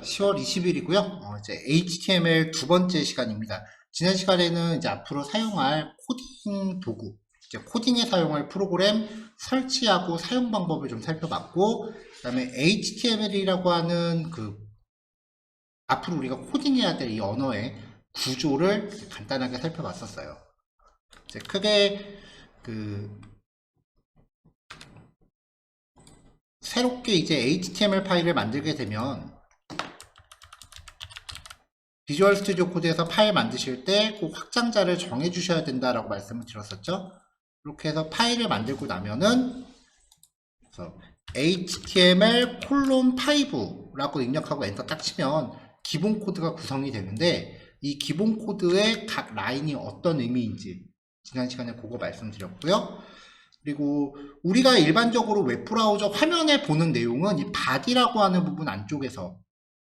10월 20일이고요. 이제 HTML 두 번째 시간입니다. 지난 시간에는 이제 앞으로 사용할 코딩 도구, 이제 코딩에 사용할 프로그램 설치하고 사용 방법을 좀 살펴봤고, 그 다음에 HTML이라고 하는 앞으로 우리가 코딩해야 될 이 언어의 구조를 간단하게 살펴봤었어요. 이제 크게 새롭게 이제 HTML 파일을 만들게 되면 비주얼 스튜디오 코드에서 파일 만드실 때 꼭 확장자를 정해 주셔야 된다라고 말씀을 드렸었죠. 이렇게 해서 파일을 만들고 나면은 HTML:5라고 입력하고 엔터 딱 치면 기본 코드가 구성이 되는데, 이 기본 코드의 각 라인이 어떤 의미인지 지난 시간에 그거 말씀드렸고요. 그리고 우리가 일반적으로 웹브라우저 화면에 보는 내용은 이 body라고 하는 부분 안쪽에서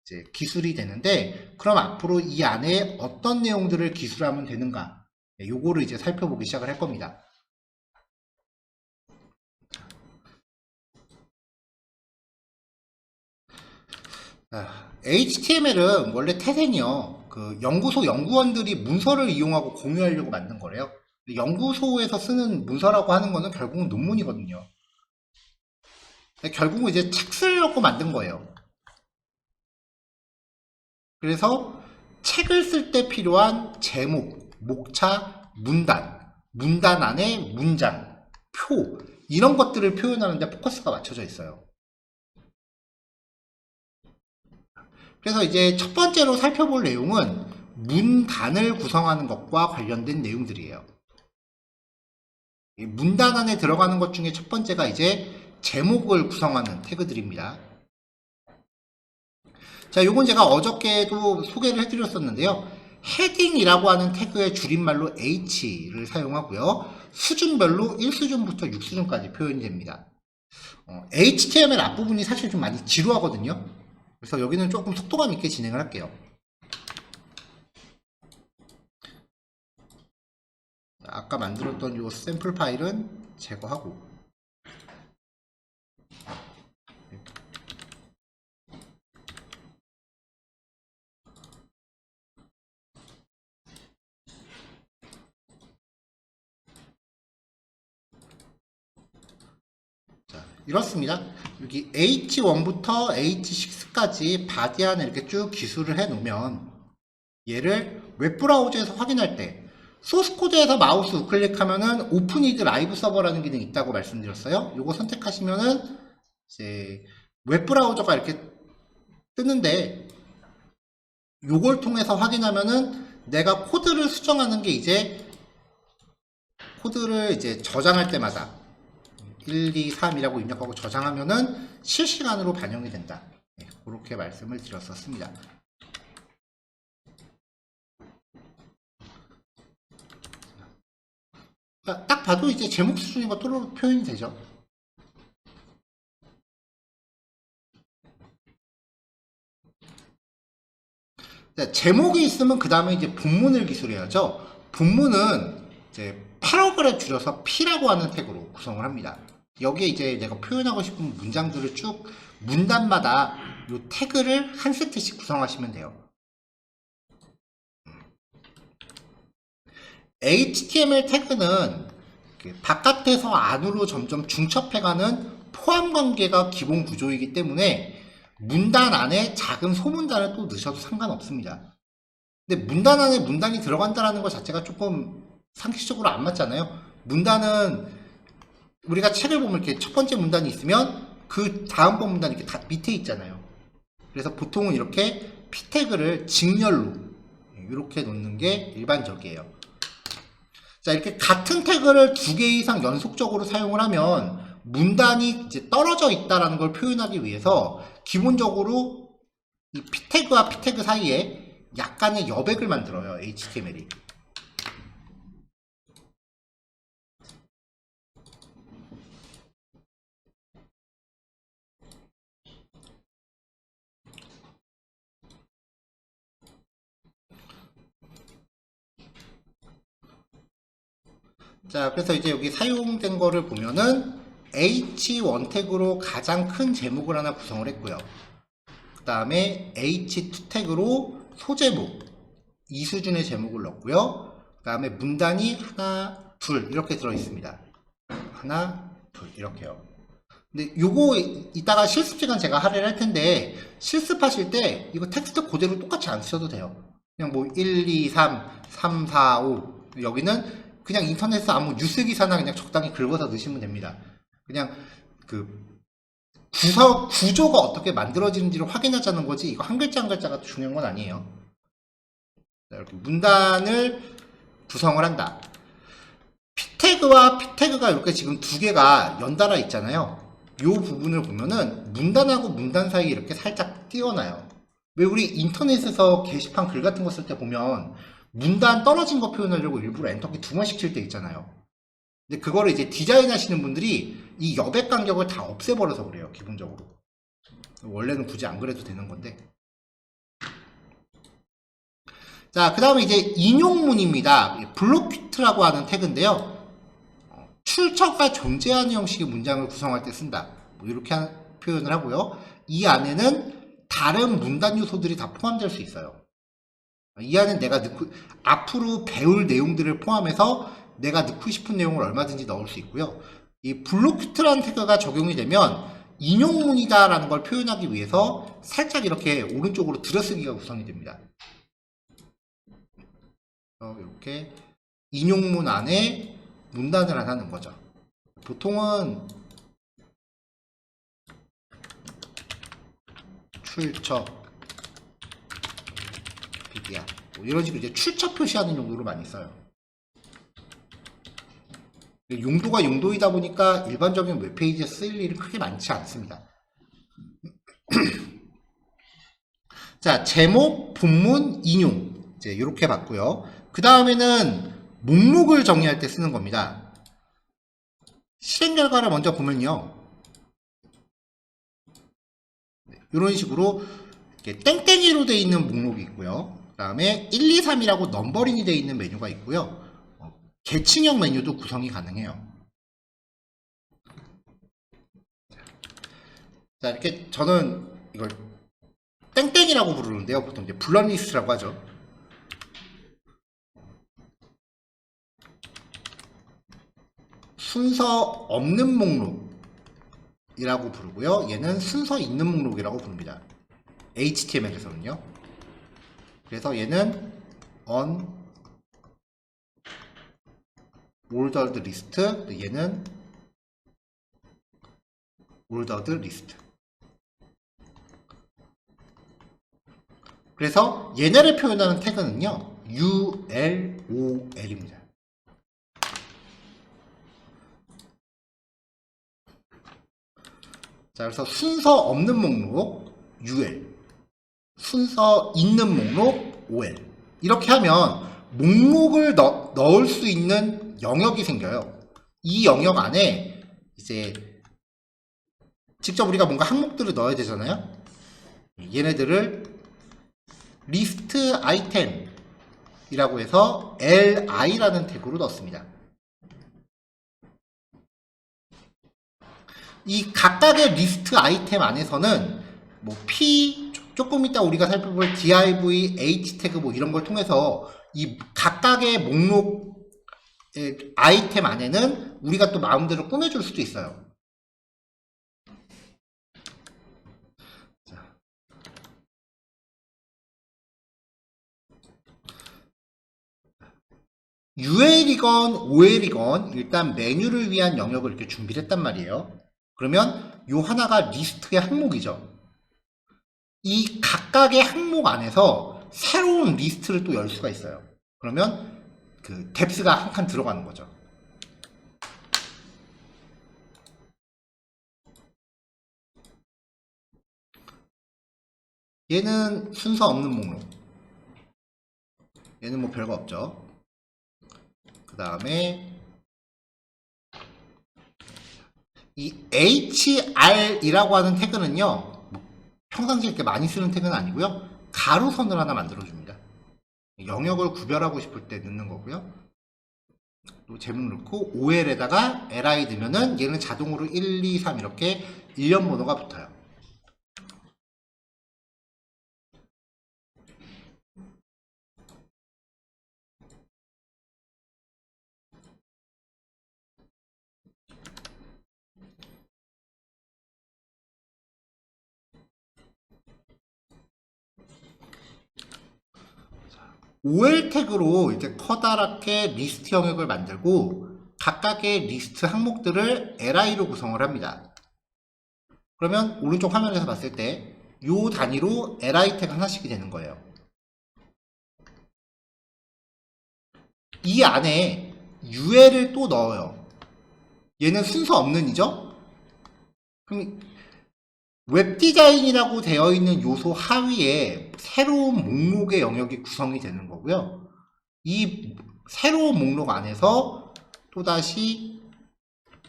이제 기술이 되는데, 그럼 앞으로 이 안에 어떤 내용들을 기술하면 되는가, 요거를 이제 살펴보기 시작을 할 겁니다. HTML은 원래 태생이요, 연구소 연구원들이 문서를 이용하고 공유하려고 만든 거래요. 연구소에서 쓰는 문서라고 하는 거는 결국은 논문이거든요. 결국은 이제 책 쓰려고 만든 거예요. 그래서 책을 쓸 때 필요한 제목, 목차, 문단 안에 문장, 표, 이런 것들을 표현하는데 포커스가 맞춰져 있어요. 그래서 이제 첫 번째로 살펴볼 내용은 문단을 구성하는 것과 관련된 내용들이에요. 이 문단 안에 들어가는 것 중에 첫 번째가 이제 제목을 구성하는 태그들입니다. 자, 요건 제가 어저께도 소개를 해드렸었는데요. 헤딩이라고 하는 태그의 줄임말로 H를 사용하고요. 수준별로 1수준부터 6수준까지 표현이 됩니다. HTML 앞부분이 사실 좀 많이 지루하거든요. 그래서 여기는 조금 속도감 있게 진행을 할게요. 아까 만들었던 요 샘플 파일은 제거하고, 이렇습니다. 여기 H1부터 H6까지 바디 안에 이렇게 쭉 기술을 해 놓으면, 얘를 웹브라우저에서 확인할 때 소스 코드에서 마우스 우클릭하면은 오픈 위드 라이브 서버라는 기능이 있다고 말씀드렸어요. 요거 선택하시면은 이제 웹브라우저가 이렇게 뜨는데, 요걸 통해서 확인하면은 내가 코드를 수정하는 게 이제 코드를 이제 저장할 때마다 1, 2, 3이라고 입력하고 저장하면은 실시간으로 반영이 된다. 그렇게 말씀을 드렸었습니다. 딱 봐도 이제 제목 수준인 거 또로 표현이 되죠. 제목이 있으면 그 다음에 이제 본문을 기술해야죠. 본문은 이제 패러그래프 줄여서 P라고 하는 태그로 구성을 합니다. 여기에 이제 내가 표현하고 싶은 문장들을 쭉 문단마다 이 태그를 한 세트씩 구성하시면 돼요. HTML 태그는 바깥에서 안으로 점점 중첩해가는 포함 관계가 기본 구조이기 때문에 문단 안에 작은 소문단을 또 넣으셔도 상관없습니다. 근데 문단 안에 문단이 들어간다는 것 자체가 조금 상식적으로 안 맞잖아요. 문단은 우리가 책을 보면 이렇게 첫 번째 문단이 있으면 그 다음번 문단이 이렇게 다 밑에 있잖아요. 그래서 보통은 이렇게 P 태그를 직렬로 이렇게 놓는 게 일반적이에요. 자, 이렇게 같은 태그를 2개 이상 연속적으로 사용을 하면 문단이 이제 떨어져 있다는 걸 표현하기 위해서 기본적으로 이 P 태그와 P 태그 사이에 약간의 여백을 만들어요, HTML이. 자, 그래서 이제 여기 사용된 거를 보면은 H1 태그로 가장 큰 제목을 하나 구성을 했고요. 다음에 H2 태그로 소제목 이 수준의 제목을 넣고요. 그 다음에 문단이 하나, 둘 이렇게 들어 있습니다. 하나, 둘 이렇게요. 근데 요거 이따가 실습 시간 제가 할애를 할 텐데 실습하실 때 이거 텍스트 그대로 똑같이 안 쓰셔도 돼요. 그냥 뭐 1, 2, 3, 3, 4, 5 여기는 그냥 인터넷에서 아무 뉴스 기사나 그냥 적당히 긁어서 넣으시면 됩니다. 그냥 그 구조가 어떻게 만들어지는지를 확인하자는 거지 이거 한 글자 한 글자가 중요한 건 아니에요. 자, 이렇게 문단을 구성을 한다. P태그와 P태그가 이렇게 지금 두 개가 연달아 있잖아요. 이 부분을 보면은 문단하고 문단 사이에 이렇게 살짝 띄어놔요. 왜 우리 인터넷에서 게시판 글 같은 거 쓸 때 보면 문단 떨어진 거 표현하려고 일부러 엔터키 2번씩 칠 때 있잖아요. 근데 그거를 이제 디자인 하시는 분들이 이 여백 간격을 다 없애버려서 그래요, 기본적으로. 원래는 굳이 안 그래도 되는 건데. 자, 그 다음에 이제 인용문입니다. 블록퀴트라고 하는 태그인데요. 출처가 존재하는 형식의 문장을 구성할 때 쓴다. 뭐 이렇게 표현을 하고요. 이 안에는 다른 문단 요소들이 다 포함될 수 있어요. 이 안에 내가 앞으로 배울 내용들을 포함해서 내가 넣고 싶은 내용을 얼마든지 넣을 수 있고요. 이 블록퀴트라는 태그가 적용이 되면 인용문이다라는 걸 표현하기 위해서 살짝 이렇게 오른쪽으로 들어쓰기가 구성이 됩니다. 이렇게 인용문 안에 문단을 하는 거죠. 보통은 출처 비디아 뭐 이런 식으로 이제 출처 표시하는 용도로 많이 써요. 용도가 용도이다 보니까 일반적인 웹페이지에 쓰일 일이 크게 많지 않습니다. 자, 제목, 본문, 인용 이제 이렇게 봤고요. 그 다음에는 목록을 정의할 때 쓰는 겁니다. 실행 결과를 먼저 보면요. 이런 식으로 땡땡이로 되어 있는 목록이 있고요. 그 다음에 1, 2, 3이라고 넘버링이 되어 있는 메뉴가 있고요. 계층형 메뉴도 구성이 가능해요. 자, 이렇게 저는 이걸 땡땡이라고 부르는데요. 보통 이제 블럭리스트라고 하죠. 순서 없는 목록이라고 부르고요. 얘는 순서 있는 목록이라고 부릅니다. HTML에서는요. 그래서 얘는 unordered list, 얘는 ordered list. 그래서 얘네를 표현하는 태그는요. ULOL입니다. 자, 그래서 순서 없는 목록 UL, 순서 있는 목록 OL. 이렇게 하면 목록을 넣을 수 있는 영역이 생겨요. 이 영역 안에 이제 직접 우리가 뭔가 항목들을 넣어야 되잖아요. 얘네들을 리스트 아이템이라고 해서 LI라는 태그로 넣습니다. 이 각각의 리스트 아이템 안에서는 뭐 P, 조금 이따 우리가 살펴볼 div, h 태그 뭐 이런 걸 통해서 이 각각의 목록 아이템 안에는 우리가 또 마음대로 꾸며줄 수도 있어요. UL이건 OL이건 일단 메뉴를 위한 영역을 이렇게 준비를 했단 말이에요. 그러면 요 하나가 리스트의 항목이죠. 이 각각의 항목 안에서 새로운 리스트를 또 열 수가 있어요. 그러면 그 뎁스가 한 칸 들어가는 거죠. 얘는 순서 없는 목록. 얘는 뭐 별거 없죠. 그 다음에 이 HR이라고 하는 태그는요, 평상시에 이렇게 많이 쓰는 태그는 아니고요, 가로선을 하나 만들어줍니다. 영역을 구별하고 싶을 때 넣는 거고요. 또 제목 넣고 OL에다가 LI 넣으면은 얘는 자동으로 1, 2, 3 이렇게 일련 번호가 붙어요. OL 태그로 이제 커다랗게 리스트 영역을 만들고 각각의 리스트 항목들을 li로 구성을 합니다. 그러면 오른쪽 화면에서 봤을 때 이 단위로 li 태그 하나씩이 되는 거예요. 이 안에 UL을 또 넣어요. 얘는 순서 없는 이죠? 그럼 웹 디자인이라고 되어 있는 요소 하위에 새로운 목록의 영역이 구성이 되는 거고요. 이 새로운 목록 안에서 또다시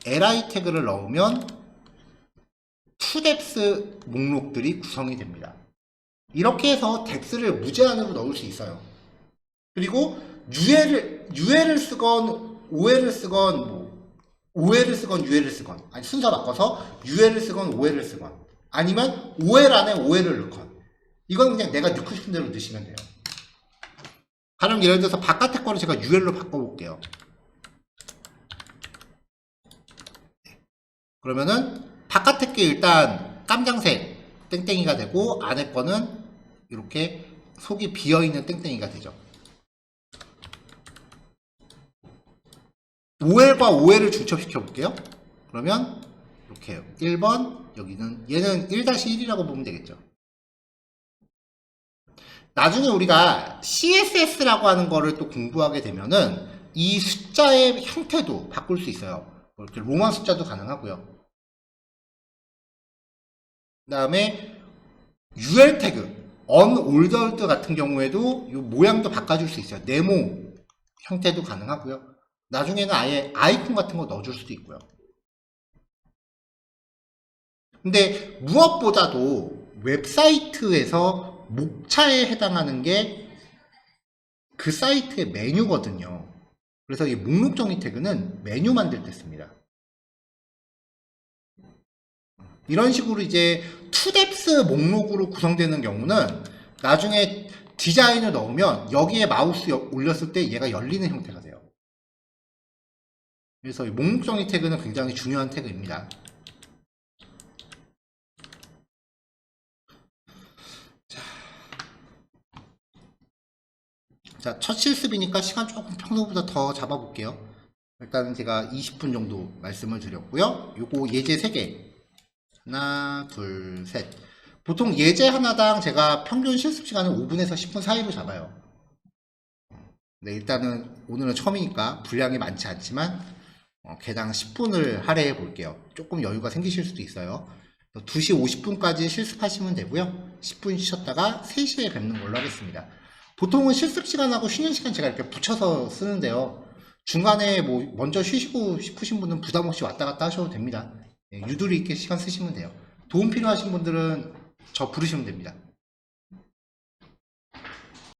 li 태그를 넣으면 toDeps 목록들이 구성이 됩니다. 이렇게 해서 덱스를 무제한으로 넣을 수 있어요. 그리고 UL을 쓰건 OL을 쓰건 OL을 쓰건 UL을 쓰건, 아니 순서 바꿔서 UL을 쓰건 OL을 쓰건, 아니면 OL 안에 OL을 넣건, 이건 그냥 내가 넣고 싶은 대로 넣으시면 돼요. 가령 예를 들어서 바깥의 거를 제가 UL로 바꿔볼게요. 그러면은 바깥의 게 일단 깜장색 땡땡이가 되고 안에 거는 이렇게 속이 비어있는 땡땡이가 되죠. OL과 OL을 중첩시켜 볼게요. 그러면 이렇게 해요. 1번, 여기는 얘는 1-1이라고 보면 되겠죠. 나중에 우리가 CSS라고 하는 거를 또 공부하게 되면은 이 숫자의 형태도 바꿀 수 있어요. 이렇게 로마 숫자도 가능하고요. 그 다음에 UL 태그, unaltered 같은 경우에도 이 모양도 바꿔줄 수 있어요. 네모 형태도 가능하고요. 나중에는 아예 아이콘 같은 거 넣어줄 수도 있고요. 근데 무엇보다도 웹사이트에서 목차에 해당하는 게 그 사이트의 메뉴거든요. 그래서 이 목록 정의 태그는 메뉴 만들 때 씁니다. 이런 식으로 이제 toDeps 목록으로 구성되는 경우는 나중에 디자인을 넣으면 여기에 마우스 올렸을 때 얘가 열리는 형태가 돼요. 그래서 이 목록 정의 태그는 굉장히 중요한 태그입니다. 자, 첫 실습이니까 시간 조금 평소보다 더 잡아볼게요. 일단은 제가 20분 정도 말씀을 드렸고요. 요거 예제 3개. 하나, 둘, 셋. 보통 예제 하나당 제가 평균 실습 시간은 5분에서 10분 사이로 잡아요. 네, 일단은 오늘은 처음이니까 분량이 많지 않지만 개당 10분을 할애해 볼게요. 조금 여유가 생기실 수도 있어요. 2시 50분까지 실습하시면 되고요. 10분 쉬셨다가 3시에 뵙는 걸로 하겠습니다. 보통은 실습 시간하고 쉬는 시간 제가 이렇게 붙여서 쓰는데요. 중간에 뭐 먼저 쉬시고 싶으신 분은 부담 없이 왔다 갔다 하셔도 됩니다. 유도리 있게 시간 쓰시면 돼요. 도움 필요하신 분들은 저 부르시면 됩니다.